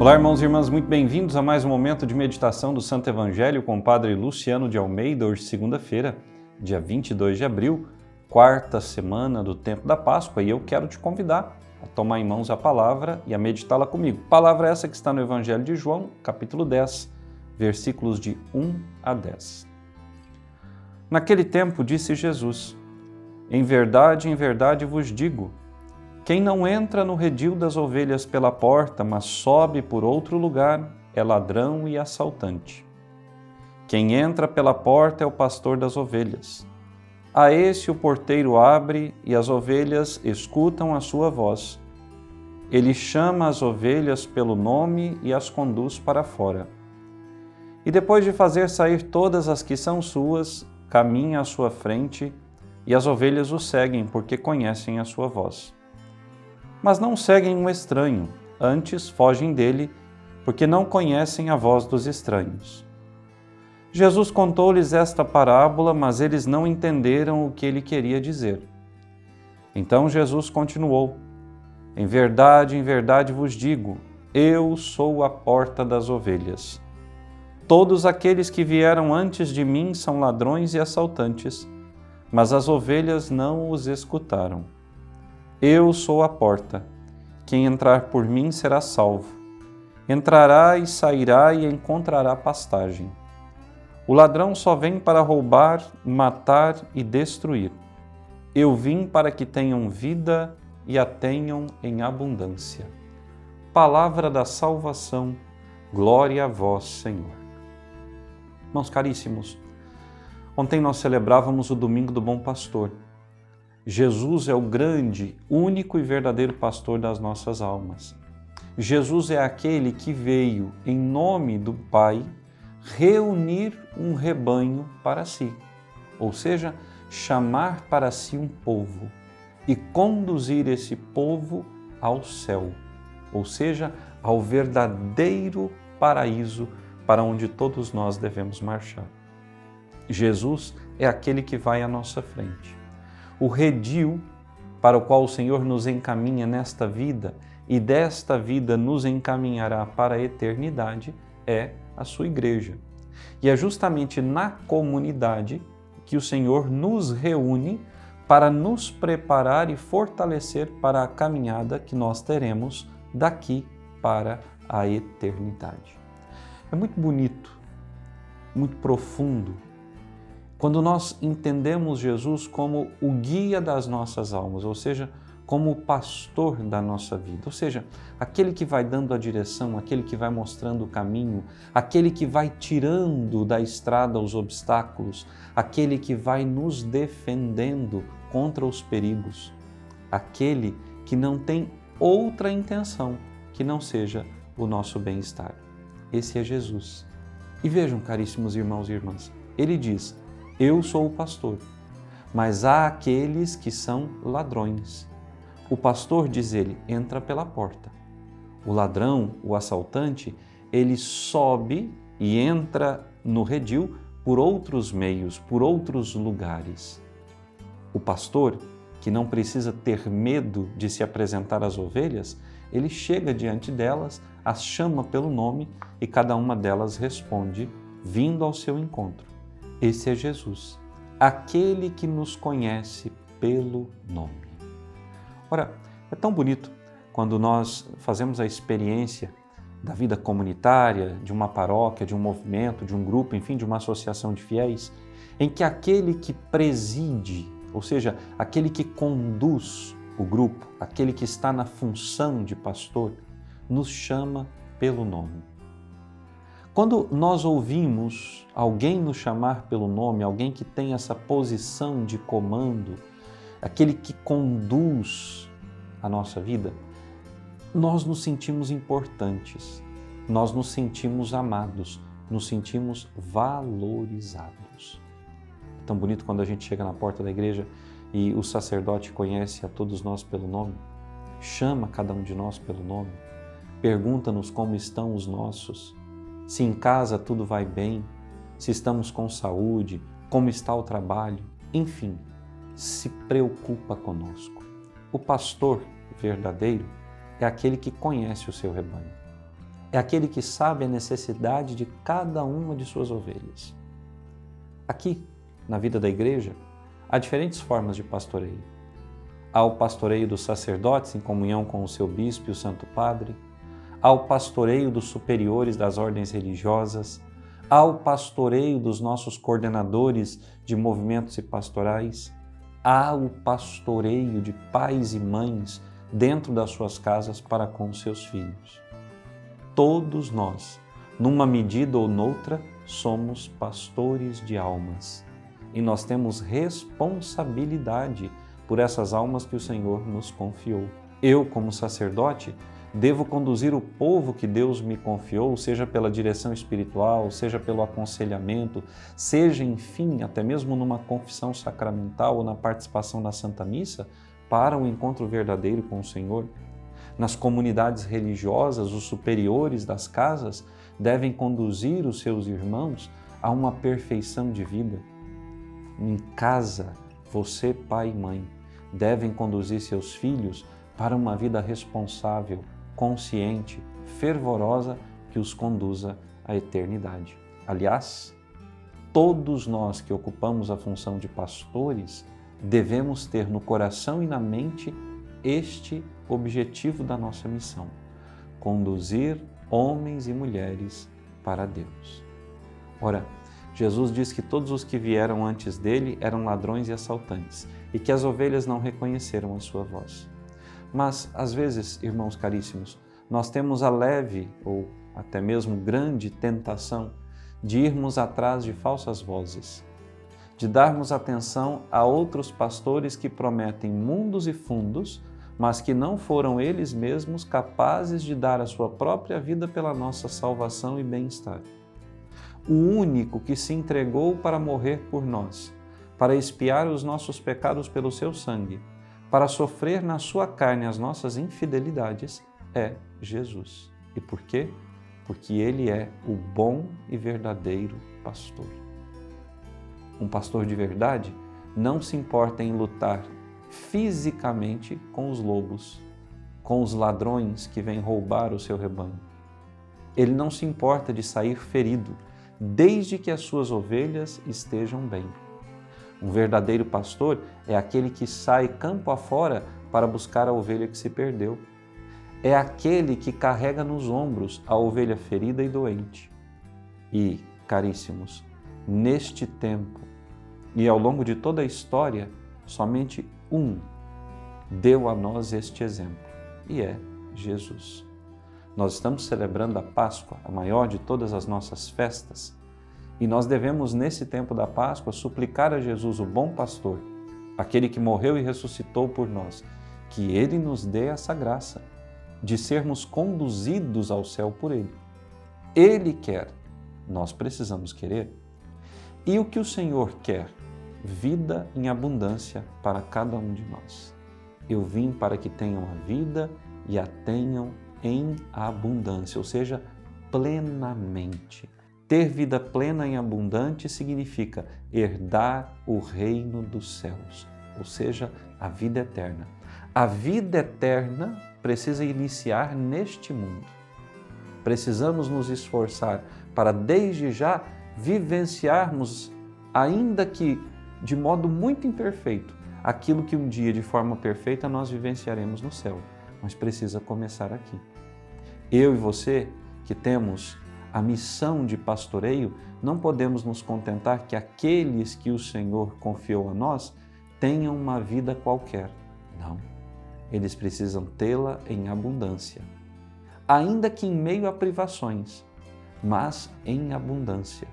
Olá, irmãos e irmãs, muito bem-vindos a mais um momento de meditação do Santo Evangelho com o Padre Luciano de Almeida, hoje segunda-feira, dia 22 de abril, quarta semana do tempo da Páscoa, e eu quero te convidar a tomar em mãos a palavra e a meditá-la comigo. Palavra essa que está no Evangelho de João, capítulo 10, versículos de 1 a 10. Naquele tempo disse Jesus: em verdade vos digo, quem não entra no redil das ovelhas pela porta, mas sobe por outro lugar, é ladrão e assaltante. Quem entra pela porta é o pastor das ovelhas. A esse o porteiro abre e as ovelhas escutam a sua voz. Ele chama as ovelhas pelo nome e as conduz para fora. E depois de fazer sair todas as que são suas, caminha à sua frente e as ovelhas o seguem porque conhecem a sua voz. Mas não seguem um estranho, antes fogem dele, porque não conhecem a voz dos estranhos. Jesus contou-lhes esta parábola, mas eles não entenderam o que ele queria dizer. Então Jesus continuou: em verdade vos digo, eu sou a porta das ovelhas. Todos aqueles que vieram antes de mim são ladrões e assaltantes, mas as ovelhas não os escutaram. Eu sou a porta. Quem entrar por mim será salvo. Entrará e sairá e encontrará pastagem. O ladrão só vem para roubar, matar e destruir. Eu vim para que tenham vida e a tenham em abundância. Palavra da salvação, glória a vós, Senhor. Irmãos caríssimos, ontem nós celebrávamos o Domingo do Bom Pastor. Jesus é o grande, único e verdadeiro pastor das nossas almas. Jesus é aquele que veio, em nome do Pai, reunir um rebanho para si, ou seja, chamar para si um povo e conduzir esse povo ao céu, ou seja, ao verdadeiro paraíso para onde todos nós devemos marchar. Jesus é aquele que vai à nossa frente. O redil para o qual o Senhor nos encaminha nesta vida e desta vida nos encaminhará para a eternidade é a sua igreja. E é justamente na comunidade que o Senhor nos reúne para nos preparar e fortalecer para a caminhada que nós teremos daqui para a eternidade. É muito bonito, muito profundo, quando nós entendemos Jesus como o guia das nossas almas, ou seja, como o pastor da nossa vida, ou seja, aquele que vai dando a direção, aquele que vai mostrando o caminho, aquele que vai tirando da estrada os obstáculos, aquele que vai nos defendendo contra os perigos, aquele que não tem outra intenção que não seja o nosso bem-estar. Esse é Jesus. E vejam, caríssimos irmãos e irmãs, ele diz: eu sou o pastor, mas há aqueles que são ladrões. O pastor, diz ele, entra pela porta. O ladrão, o assaltante, ele sobe e entra no redil por outros meios, por outros lugares. O pastor, que não precisa ter medo de se apresentar às ovelhas, ele chega diante delas, as chama pelo nome e cada uma delas responde, vindo ao seu encontro. Esse é Jesus, aquele que nos conhece pelo nome. Ora, é tão bonito quando nós fazemos a experiência da vida comunitária, de uma paróquia, de um movimento, de um grupo, enfim, de uma associação de fiéis, em que aquele que preside, ou seja, aquele que conduz o grupo, aquele que está na função de pastor, nos chama pelo nome. Quando nós ouvimos alguém nos chamar pelo nome, alguém que tem essa posição de comando, aquele que conduz a nossa vida, nós nos sentimos importantes, nós nos sentimos amados, nos sentimos valorizados. É tão bonito quando a gente chega na porta da igreja e o sacerdote conhece a todos nós pelo nome, chama cada um de nós pelo nome, pergunta-nos como estão os nossos, se em casa tudo vai bem, se estamos com saúde, como está o trabalho, enfim, se preocupa conosco. O pastor verdadeiro é aquele que conhece o seu rebanho. é aquele que sabe a necessidade de cada uma de suas ovelhas. Aqui, na vida da igreja, há diferentes formas de pastoreio. Há o pastoreio dos sacerdotes em comunhão com o seu bispo e o Santo Padre, há o pastoreio dos superiores das ordens religiosas, há o pastoreio dos nossos coordenadores de movimentos e pastorais, há o pastoreio de pais e mães dentro das suas casas para com os seus filhos. Todos nós, numa medida ou noutra, somos pastores de almas e nós temos responsabilidade por essas almas que o Senhor nos confiou. Eu, como sacerdote, devo conduzir o povo que Deus me confiou, seja pela direção espiritual, seja pelo aconselhamento, seja, enfim, até mesmo numa confissão sacramental ou na participação na Santa Missa, para um encontro verdadeiro com o Senhor. Nas comunidades religiosas, os superiores das casas devem conduzir os seus irmãos a uma perfeição de vida. Em casa, você, pai e mãe, devem conduzir seus filhos para uma vida responsável, consciente, fervorosa, que os conduza à eternidade. Aliás, todos nós que ocupamos a função de pastores devemos ter no coração e na mente este objetivo da nossa missão: conduzir homens e mulheres para Deus. Ora, Jesus diz que todos os que vieram antes dele eram ladrões e assaltantes e que as ovelhas não reconheceram a sua voz. Mas, às vezes, irmãos caríssimos, nós temos a leve ou até mesmo grande tentação de irmos atrás de falsas vozes, de darmos atenção a outros pastores que prometem mundos e fundos, mas que não foram eles mesmos capazes de dar a sua própria vida pela nossa salvação e bem-estar. O único que se entregou para morrer por nós, para expiar os nossos pecados pelo seu sangue, para sofrer na sua carne as nossas infidelidades, é Jesus. E por quê? Porque Ele é o bom e verdadeiro pastor. Um pastor de verdade não se importa em lutar fisicamente com os lobos, com os ladrões que vêm roubar o seu rebanho. Ele não se importa de sair ferido, desde que as suas ovelhas estejam bem. Um verdadeiro pastor é aquele que sai campo afora para buscar a ovelha que se perdeu. É aquele que carrega nos ombros a ovelha ferida e doente. E, caríssimos, neste tempo e ao longo de toda a história, somente um deu a nós este exemplo, e é Jesus. Nós estamos celebrando a Páscoa, a maior de todas as nossas festas, e nós devemos, nesse tempo da Páscoa, suplicar a Jesus, o bom pastor, aquele que morreu e ressuscitou por nós, que Ele nos dê essa graça de sermos conduzidos ao céu por Ele. Ele quer, nós precisamos querer. E o que o Senhor quer? Vida em abundância para cada um de nós. Eu vim para que tenham a vida e a tenham em abundância, ou seja, plenamente. Ter vida plena e abundante significa herdar o reino dos céus, ou seja, a vida eterna. A vida eterna precisa iniciar neste mundo. Precisamos nos esforçar para, desde já, vivenciarmos, ainda que de modo muito imperfeito, aquilo que um dia, de forma perfeita, nós vivenciaremos no céu. Mas precisa começar aqui. Eu e você, que temos a missão de pastoreio, não podemos nos contentar que aqueles que o Senhor confiou a nós tenham uma vida qualquer. Não. Eles precisam tê-la em abundância. Ainda que em meio a privações, mas em abundância.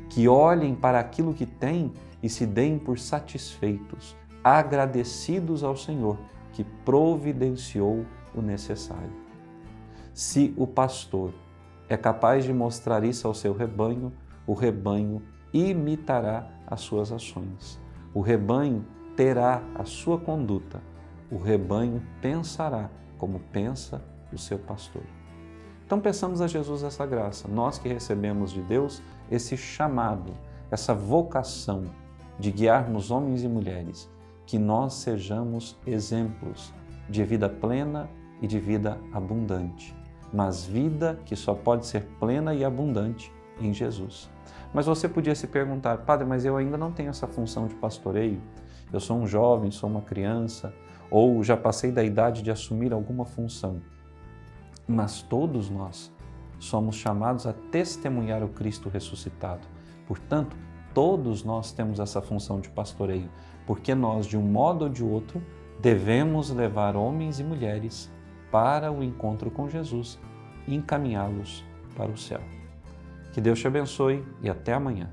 Que olhem para aquilo que têm e se deem por satisfeitos, agradecidos ao Senhor, que providenciou o necessário. Se o pastor é capaz de mostrar isso ao seu rebanho, o rebanho imitará as suas ações. O rebanho terá a sua conduta. O rebanho pensará como pensa o seu pastor. Então peçamos a Jesus essa graça, nós que recebemos de Deus esse chamado, essa vocação de guiarmos homens e mulheres, que nós sejamos exemplos de vida plena e de vida abundante, mas vida que só pode ser plena e abundante em Jesus. Mas você podia se perguntar, Padre, mas eu ainda não tenho essa função de pastoreio. Eu sou um jovem, sou uma criança, ou já passei da idade de assumir alguma função. Mas todos nós somos chamados a testemunhar o Cristo ressuscitado. Portanto, todos nós temos essa função de pastoreio, porque nós, de um modo ou de outro, devemos levar homens e mulheres para o encontro com Jesus e encaminhá-los para o céu. Que Deus te abençoe e até amanhã.